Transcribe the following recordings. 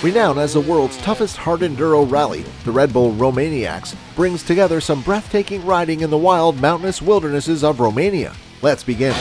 Renowned as the world's toughest hard enduro rally, the Red Bull Romaniacs brings together some breathtaking riding in the wild mountainous wildernesses of Romania. Let's begin.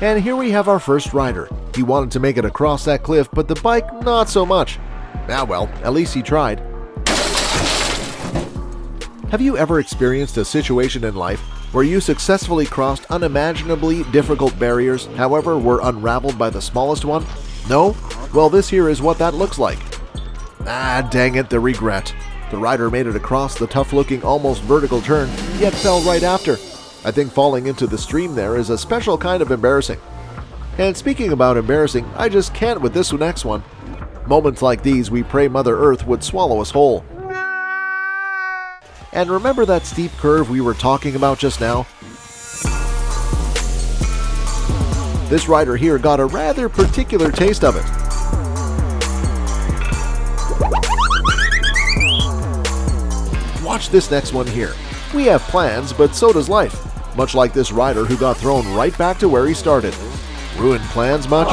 And here we have our first rider. He wanted to make it across that cliff, but the bike not so much. Ah well, at least he tried. Have you ever experienced a situation in life where you successfully crossed unimaginably difficult barriers, however were unraveled by the smallest one? No? Well, this here is what that looks like. Ah, dang it, the regret. The rider made it across the tough-looking, almost vertical turn, yet fell right after. I think falling into the stream there is a special kind of embarrassing. And speaking about embarrassing, I just can't with this next one. Moments like these, we pray Mother Earth would swallow us whole. And remember that steep curve we were talking about just now? This rider here got a rather particular taste of it. Watch this next one here. We have plans, but so does life. Much like this rider who got thrown right back to where he started. Ruined plans much?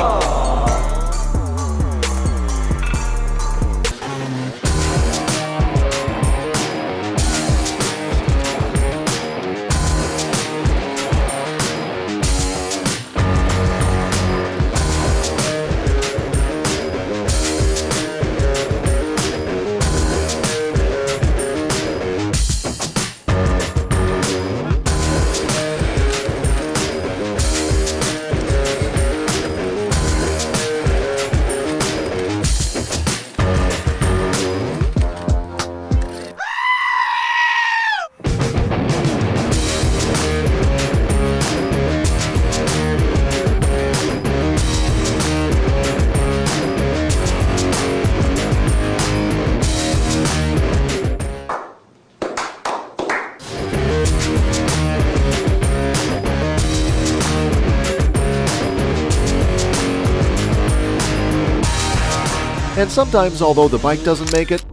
And sometimes, although the bike doesn't make it,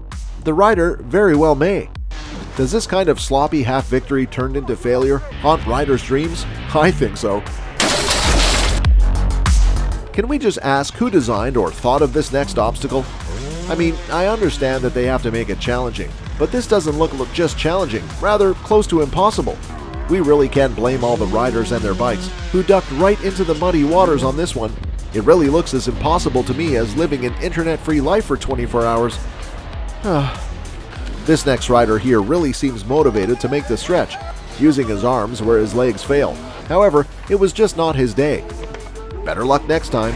the rider very well may. Does this kind of sloppy half-victory turned into failure haunt riders' dreams? I think so. Can we just ask who designed or thought of this next obstacle? I mean, I understand that they have to make it challenging, but this doesn't look just challenging, rather close to impossible. We really can't blame all the riders and their bikes, who ducked right into the muddy waters on this one. It really looks as impossible to me as living an internet-free life for 24 hours. This next rider here really seems motivated to make the stretch, using his arms where his legs fail. However, it was just not his day. Better luck next time.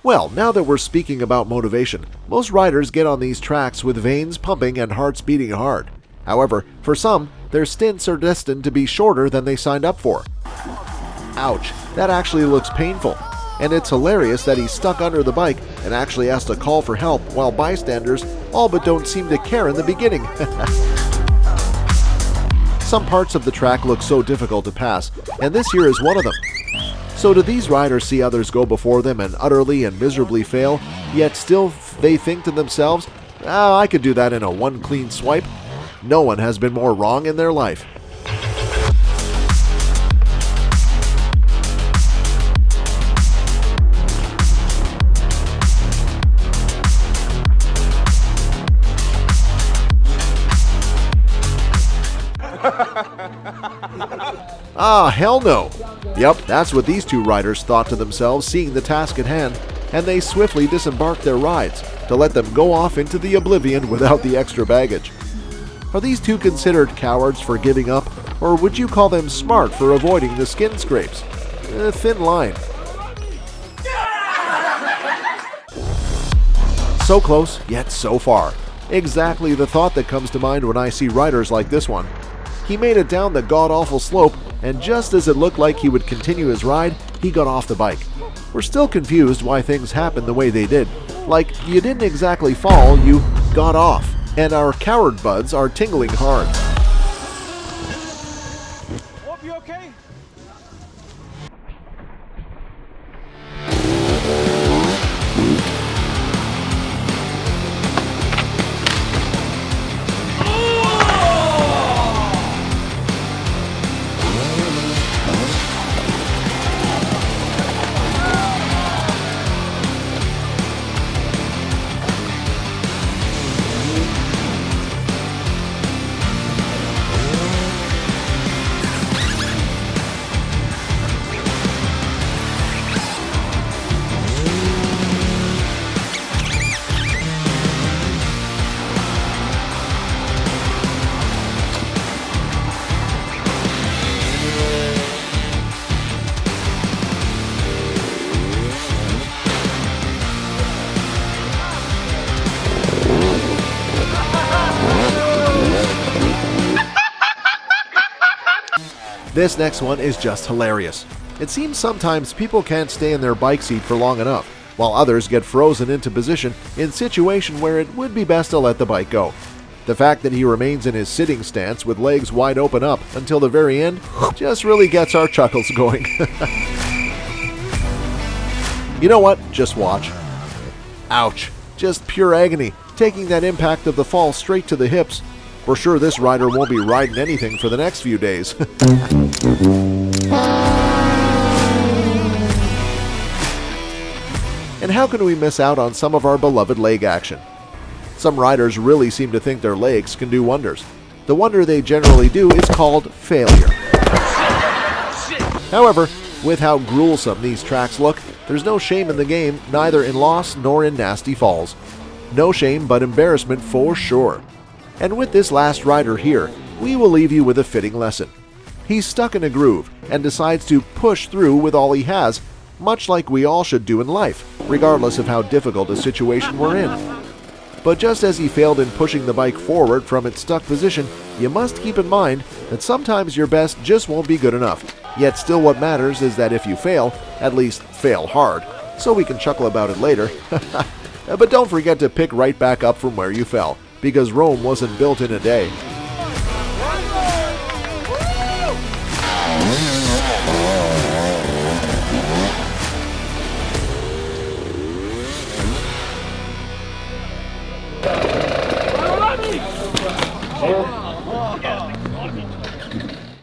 Well, now that we're speaking about motivation, most riders get on these tracks with veins pumping and hearts beating hard. However, for some, their stints are destined to be shorter than they signed up for. Ouch, that actually looks painful. And it's hilarious that he's stuck under the bike and actually has to call for help while bystanders all but don't seem to care in the beginning. Some parts of the track look so difficult to pass, and this here is one of them. So do these riders see others go before them and utterly and miserably fail, yet still they think to themselves, I could do that in a one clean swipe? No one has been more wrong in their life. Hell no. Yep, that's what these two riders thought to themselves seeing the task at hand, and they swiftly disembarked their rides to let them go off into the oblivion without the extra baggage. Are these two considered cowards for giving up, or would you call them smart for avoiding the skin scrapes? A thin line. So close, yet so far. Exactly the thought that comes to mind when I see riders like this one. He made it down the god-awful slope, and just as it looked like he would continue his ride, he got off the bike. We're still confused why things happened the way they did. Like, you didn't exactly fall, you got off. And our coward buds are tingling hard. Hope you okay? This next one is just hilarious. It seems sometimes people can't stay in their bike seat for long enough, while others get frozen into position in situation where it would be best to let the bike go. The fact that he remains in his sitting stance with legs wide open up until the very end just really gets our chuckles going. You know what? Just watch. Ouch. Just pure agony, taking that impact of the fall straight to the hips. We're sure this rider won't be riding anything for the next few days. And how can we miss out on some of our beloved leg action? Some riders really seem to think their legs can do wonders. The wonder they generally do is called failure. However, with how gruesome these tracks look, there's no shame in the game, neither in loss nor in nasty falls. No shame but embarrassment for sure. And with this last rider here, we will leave you with a fitting lesson. He's stuck in a groove and decides to push through with all he has, much like we all should do in life, regardless of how difficult a situation we're in. But just as he failed in pushing the bike forward from its stuck position, you must keep in mind that sometimes your best just won't be good enough. Yet still what matters is that if you fail, at least fail hard, so we can chuckle about it later. But don't forget to pick right back up from where you fell, because Rome wasn't built in a day. Oh!